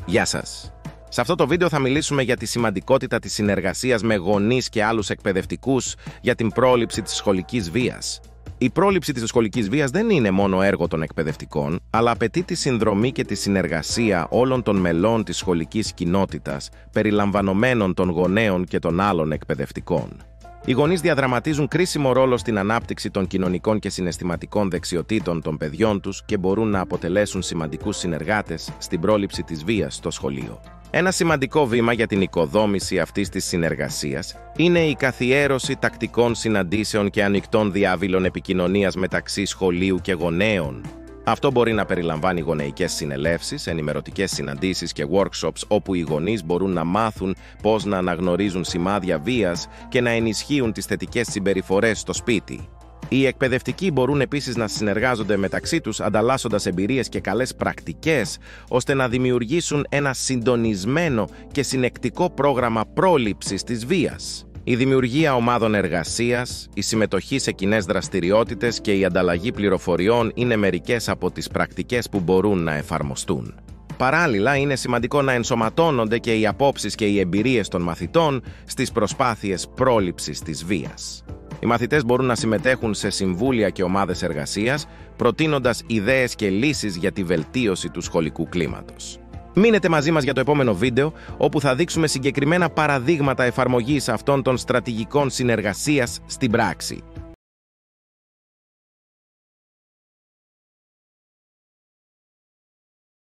Γεια σας. Σε αυτό το βίντεο θα μιλήσουμε για τη σημαντικότητα της συνεργασίας με γονείς και άλλους εκπαιδευτικούς για την πρόληψη της σχολικής βίας. Η πρόληψη της σχολικής βίας δεν είναι μόνο έργο των εκπαιδευτικών, αλλά απαιτεί τη συνδρομή και τη συνεργασία όλων των μελών της σχολικής κοινότητας, περιλαμβανομένων των γονέων και των άλλων εκπαιδευτικών. Οι γονείς διαδραματίζουν κρίσιμο ρόλο στην ανάπτυξη των κοινωνικών και συναισθηματικών δεξιοτήτων των παιδιών τους και μπορούν να αποτελέσουν σημαντικούς συνεργάτες στην πρόληψη της βίας στο σχολείο. Ένα σημαντικό βήμα για την οικοδόμηση αυτής της συνεργασίας είναι η καθιέρωση τακτικών συναντήσεων και ανοιχτών διάβηλων επικοινωνίας μεταξύ σχολείου και γονέων. Αυτό μπορεί να περιλαμβάνει γονεϊκές συνελεύσεις, ενημερωτικές συναντήσεις και workshops όπου οι γονείς μπορούν να μάθουν πώς να αναγνωρίζουν σημάδια βίας και να ενισχύουν τις θετικές συμπεριφορές στο σπίτι. Οι εκπαιδευτικοί μπορούν επίσης να συνεργάζονται μεταξύ τους ανταλλάσσοντας εμπειρίες και καλές πρακτικές ώστε να δημιουργήσουν ένα συντονισμένο και συνεκτικό πρόγραμμα πρόληψης της βίας. Η δημιουργία ομάδων εργασίας, η συμμετοχή σε κοινές δραστηριότητες και η ανταλλαγή πληροφοριών είναι μερικές από τις πρακτικές που μπορούν να εφαρμοστούν. Παράλληλα, είναι σημαντικό να ενσωματώνονται και οι απόψεις και οι εμπειρίες των μαθητών στις προσπάθειες πρόληψης της βίας. Οι μαθητές μπορούν να συμμετέχουν σε συμβούλια και ομάδες εργασίας, προτείνοντας ιδέες και λύσεις για τη βελτίωση του σχολικού κλίματος. Μείνετε μαζί μας για το επόμενο βίντεο, όπου θα δείξουμε συγκεκριμένα παραδείγματα εφαρμογής αυτών των στρατηγικών συνεργασίας στην πράξη.